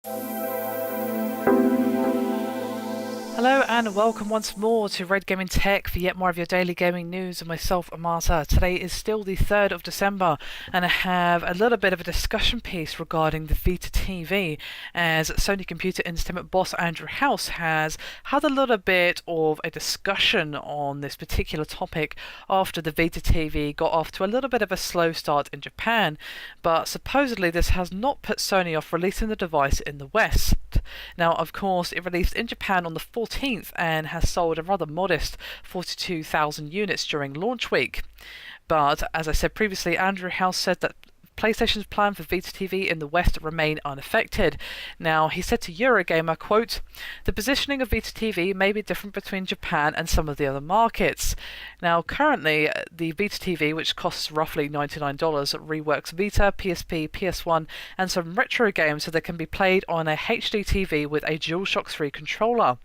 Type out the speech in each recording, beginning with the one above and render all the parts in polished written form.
Hello and welcome once more to Red Gaming Tech for yet more of your daily gaming news with myself, Amata. Today is still the 3rd of December and I have a little bit of a discussion piece regarding the Vita TV, as Sony Computer Entertainment boss Andrew House has had a little bit of a discussion on this particular topic after the Vita TV got off to a little bit of a slow start in Japan, but supposedly this has not put Sony off releasing the device in the West. Now, of course, it released in Japan on the 14th and has sold a rather modest 42,000 units during launch week. But, as I said previously, Andrew House said that PlayStation's plan for Vita TV in the West remain unaffected. Now, he said to Eurogamer, quote, "The positioning of Vita TV may be different between Japan and some of the other markets. Now, currently, the Vita TV, which costs roughly $99, reworks Vita, PSP, PS1, and some retro games so they can be played on a HD TV with a DualShock 3 controller."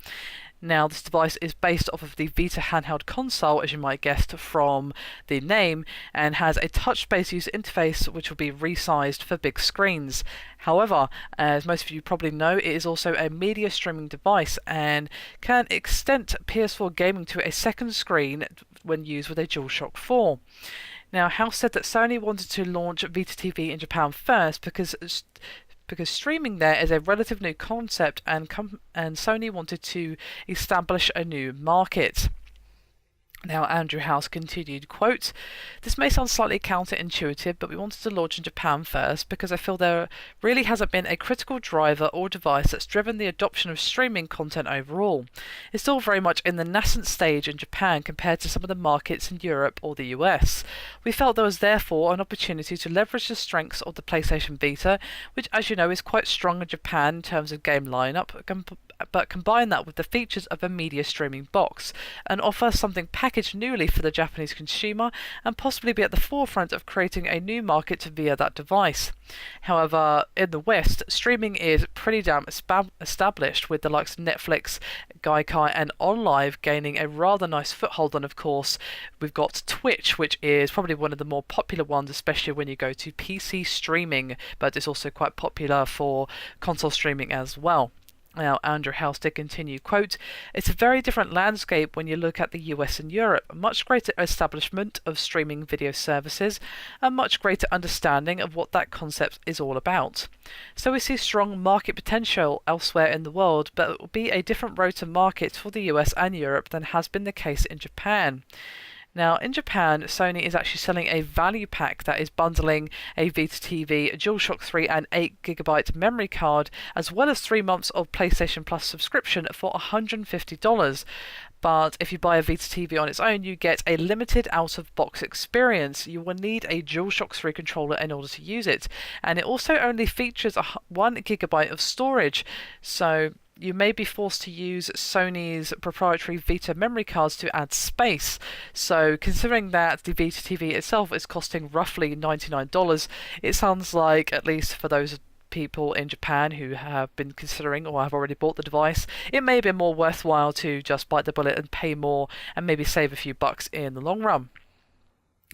Now, this device is based off of the Vita handheld console, as you might guess from the name, and has a touch-based user interface which will be resized for big screens. However, as most of you probably know, it is also a media streaming device and can extend PS4 gaming to a second screen when used with a DualShock 4. Now, House said that Sony wanted to launch Vita TV in Japan first because streaming there is a relative new concept, and Sony wanted to establish a new market. Now, Andrew House continued, quote, "This may sound slightly counterintuitive, but we wanted to launch in Japan first because I feel there really hasn't been a critical driver or device that's driven the adoption of streaming content overall. It's still very much in the nascent stage in Japan compared to some of the markets in Europe or the US. We felt there was therefore an opportunity to leverage the strengths of the PlayStation Vita, which, as you know, is quite strong in Japan in terms of game lineup, but combine that with the features of a media streaming box and offer something packaged newly for the Japanese consumer and possibly be at the forefront of creating a new market via that device. However, in the West, streaming is pretty damn established, with the likes of Netflix, Gaikai and OnLive gaining a rather nice foothold, and of course we've got Twitch, which is probably one of the more popular ones, especially when you go to PC streaming, but it's also quite popular for console streaming as well." Now, Andrew House did continue, quote, "It's a very different landscape when you look at the US and Europe. A much greater establishment of streaming video services, a much greater understanding of what that concept is all about. So we see strong market potential elsewhere in the world, but it will be a different road to market for the US and Europe than has been the case in Japan." Now, in Japan, Sony is actually selling a value pack that is bundling a Vita TV, a DualShock 3 and 8GB memory card, as well as 3 months of PlayStation Plus subscription for $150. But if you buy a Vita TV on its own, you get a limited out-of-box experience. You will need a DualShock 3 controller in order to use it. And it also only features 1GB of storage. So you may be forced to use Sony's proprietary Vita memory cards to add space. So considering that the Vita TV itself is costing roughly $99, it sounds like, at least for those people in Japan who have been considering or have already bought the device, it may be more worthwhile to just bite the bullet and pay more and maybe save a few bucks in the long run.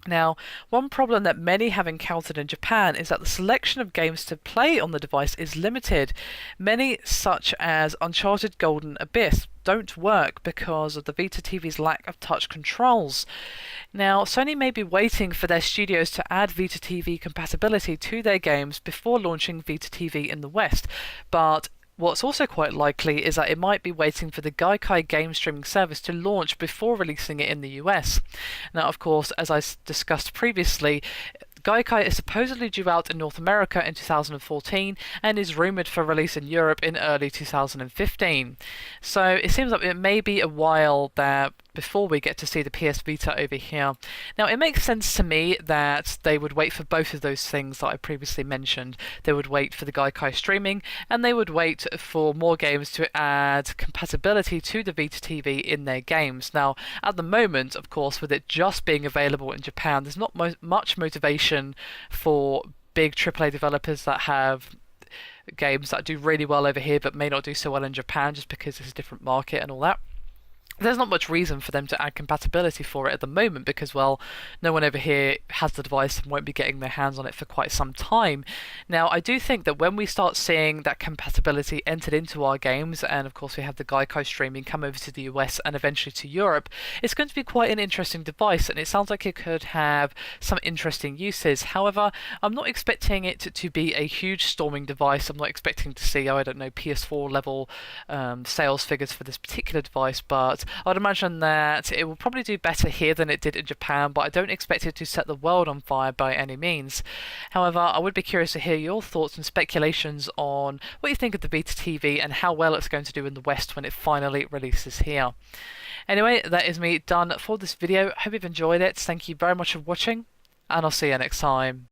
Now, one problem that many have encountered in Japan is that the selection of games to play on the device is limited. Many, such as Uncharted Golden Abyss, don't work because of the Vita TV's lack of touch controls. Now, Sony may be waiting for their studios to add Vita TV compatibility to their games before launching Vita TV in the West, but what's also quite likely is that it might be waiting for the Gaikai game streaming service to launch before releasing it in the US. Now, of course, as I discussed previously, Gaikai is supposedly due out in North America in 2014 and is rumoured for release in Europe in early 2015. So it seems like it may be a while there before we get to see the PS Vita over here. Now, it makes sense to me that they would wait for both of those things that I previously mentioned. They would wait for the Gaikai streaming, and they would wait for more games to add compatibility to the Vita TV in their games. Now, at the moment, of course, with it just being available in Japan, there's not much motivation for big AAA developers that have games that do really well over here but may not do so well in Japan, just because it's a different market and all that. there's not much reason for them to add compatibility for it at the moment because, well, no one over here has the device and won't be getting their hands on it for quite some time. Now, I do think that when we start seeing that compatibility entered into our games, and of course we have the Geico streaming come over to the US and eventually to Europe, it's going to be quite an interesting device, and it sounds like it could have some interesting uses. However, I'm not expecting it to be a huge storming device. I'm not expecting to see, I don't know, PS4 level sales figures for this particular device, but I would imagine that it will probably do better here than it did in Japan, but I don't expect it to set the world on fire by any means. However, I would be curious to hear your thoughts and speculations on what you think of the Vita TV and how well it's going to do in the West when it finally releases here. Anyway, that is me done for this video. Hope you've enjoyed it. Thank you very much for watching, and I'll see you next time.